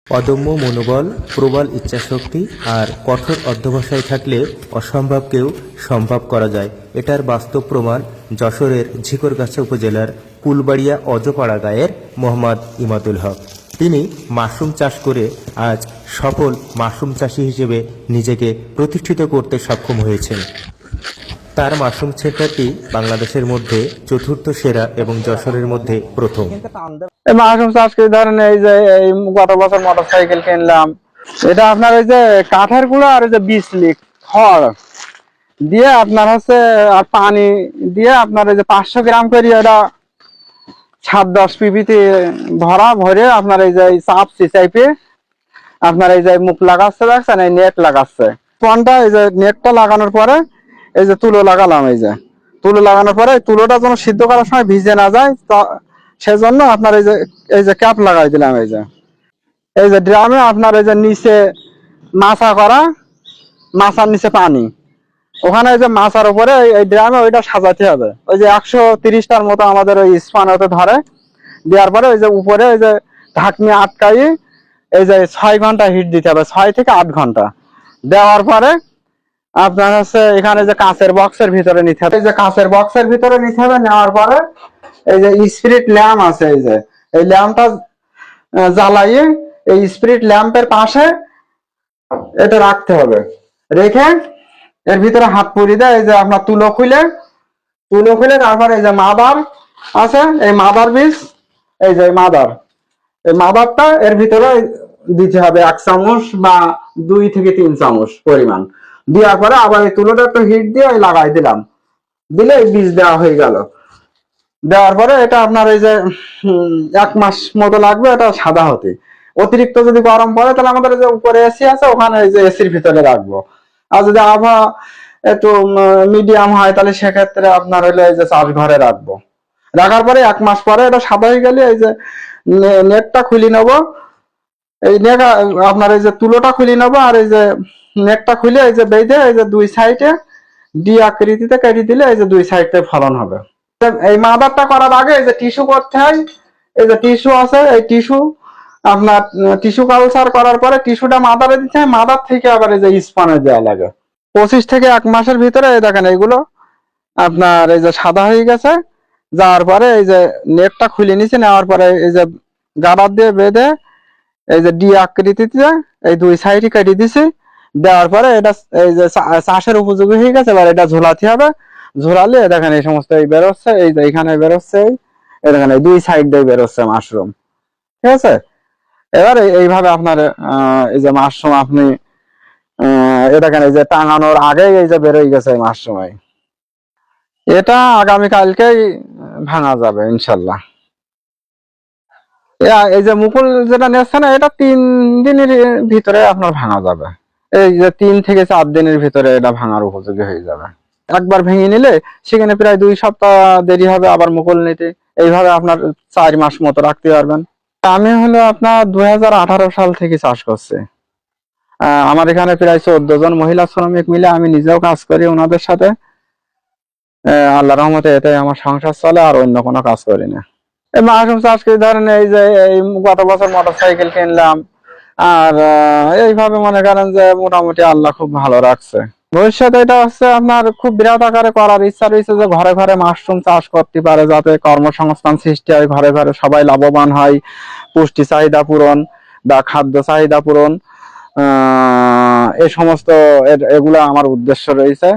অদম্য মনোবল, প্রবল ইচ্ছাশক্তি আর কঠোর অধ্যবসায় থাকলে অসম্ভবকেও সম্ভব করা যায়। এটার বাস্তব প্রমাণ যশোরের ঝিকরগাছা উপজেলার কুলবাড়িয়া অজপাড়া গাঁয়ের মোহাম্মদ ইমাদুল হক। তিনি মাশরুম চাষ করে আজ সফল মাশরুম চাষি হিসেবে নিজেকে প্রতিষ্ঠিত করতে সক্ষম হয়েছেন। তার মাশরুম সেন্টারটি বাংলাদেশের মধ্যে চতুর্থ সেরা এবং যশোরের মধ্যে প্রথম। মাশরুম চাষ করে ধরেন এই যে এই গত বছর মোটরসাইকেল কিনলাম, এটা আপনার ওই যে কাঠের গুঁড়ো আর ওই যে 20 লিট খড় দিয়ে আপনার হচ্ছে আর পানি দিয়ে আপনার ওই যে 500 গ্রাম করে এটা 7-10 পিপিতে ভরে আপনার এই যে চাপ চিচাইপে আপনার এই যে মুখ লাগাচ্ছে, দেখছেন এই নেট লাগাচ্ছে পনটা। এই যে নেটটা লাগানোর পরে এই যে তুলো লাগালাম, এই যে তুলো লাগানোর পরে তুলোটা যেন সিদ্ধ করার সময় ভিজে না যায় সেজন্য আপনার এই যে ক্যাপ লাগাই দিলাম। এই যে ড্রামে আপনার এই যে নিচে মাছা করা, মাছার নিচে পানি, ওখানে এই যে মাছার উপরে এই ড্রামে ওইটা সাজাতে হবে। ওই যে 130টার মতো আমাদের ওই স্পান হতে ধরে দেওয়ার পরে ওই যে উপরে ওই যে ঢাকনি আটকাই এই যে 6 ঘন্টা হিট দিতে হবে, 6 থেকে 8 ঘন্টা দেওয়ার পরে আপনার হচ্ছে এখানে যে কাঁচের বক্সের ভিতরে নিতে হবে। এই যে কাঁচের বক্সের ভিতরে নিতে হবে, নেওয়ার পরে এই যে স্পিরিট ল্যাম্প আছে, এই যে এই ল্যাম্পটা জ্বালাইয়ে এই স্পিরিট ল্যাম্পের পাশে এটা রাখতে হবে। রেখে এর ভিতরে হাত পুরি দেয়, এই যে আপনার তুলো খুলে তারপরে এই যে মাদার আছে, এই মাদার বীজ, এই যে এই মাদারটা এর ভিতরে দিতে হবে 1 চামচ বা 2 থেকে 3 চামচ পরিমাণ। দেওয়ার পরে আবার এই তুলোটা একটু হিট দিয়ে লাগাই দিলাম, দিলে এই বীজ দেওয়া হয়ে গেল। দেওয়ার পরে এটা আপনার এই যে 1 মাস মতো লাগবে এটা সাদা হতে। অতিরিক্ত যদি গরম পড়ে তাহলে আমাদের যে উপরে এসি আছে ওখানে এই যে এসির ভিতরে রাখবো। আর যদি আবহাওয়া একটু মিডিয়াম হয় তাহলে সেক্ষেত্রে আপনার হইলে এই যে চাষ ঘরে রাখবো। রাখার পরে 1 মাস পরে এটা সাদা হয়ে গেলে এই যে নেটটা খুলে নেবো। এই নেট আপনার এই যে তুলোটা খুলে নেবো, আর এই যে নেটটা খুলে এই যে বেঁধে এই যে 2 সাইডে ডি আকৃতিতে কেটে দিলে এই যে 2 সাইডে ফলন হবে। এই মাদারটা করার আগে এই যে টিস্যু করতে হয়। এই যে টিস্যু আছে, এই টিস্যু আপনার টিস্যু কালচার করার পরে টিস্যুটা মাদারে দিতে হয়, মাদার থেকে আবার এই যে স্পানে দেওয়া লাগে। 25 থেকে 1 মাসের ভিতরে এই দেখেন এইগুলো আপনার এই যে সাদা হয়ে গেছে। যাওয়ার পরে এই যে নেটটা খুলে নিছে, নেওয়ার পরে এই যে গাডার দিয়ে বেঁধে এই যে ডি আকৃতিতে এই 2 সাইডে কেটে দিছি। দেওয়ার পরে এটা এই যে চাষের উপযোগী হয়ে গেছে। এবার এটা ঝোলাতে হবে, ঝোলালে দেখেন এই সমস্ত এই বেরোচ্ছে, এই যে এখানে বেরোচ্ছে, এই দেখেন এই 2 সাইড দিয়ে বেরোচ্ছে মাশরুম, ঠিক আছে। এবার এইভাবে আপনার এই যে মাশরুম আপনি দেখেন এই যে টাঙানোর আগে এই যে বেরোয় গেছে এই মাশরুম। এটা আগামীকালকেই ভাঙা যাবে ইনশাল্লাহ। এই যে মুকুল যেটা নিচ্ছে না, এটা 3 দিনের ভিতরে আপনার ভাঙা যাবে। এই যে 3 থেকে 4 দিনের ভিতরে এটা ভাঙার উপযোগী হয়ে যাবে। একবার ভেঙে নিলে সেখানে প্রায় 2 সপ্তাহ দেরি হবে আবার মুকুল নিতে। এইভাবে আপনার 4 মাস মতো রাখতে পারবেন। আমি হলো আপনার 2018 সাল থেকে চাষ করছি। আমার এখানে প্রায় 14 জন মহিলা শ্রমিক মিলে আমি নিজেও কাজ করি ওনাদের সাথে। আল্লাহর রহমতে এটাই আমার সংসার চলে, আর অন্য কোনো কাজ করি না। এই মাশরুম চাষ করে ধরেন এই যে এই গত বছর মোটরসাইকেল কিনলাম, আর এইভাবে মনে করেন যে মোটামুটি আল্লাহ খুব ভালো রাখছে। ভবিষ্যতে এটা হচ্ছে আপনার খুব বিরাট আকারে করার ইচ্ছা রয়েছে, যে ঘরে ঘরে মাশরুম চাষ করতে পারে, যাতে কর্মসংস্থান সৃষ্টি হয়, ঘরে ঘরে সবাই লাভবান হয়, পুষ্টি চাহিদা পূরণ বা খাদ্য চাহিদা পূরণ, এই সমস্ত এগুলা আমার উদ্দেশ্য রয়েছে।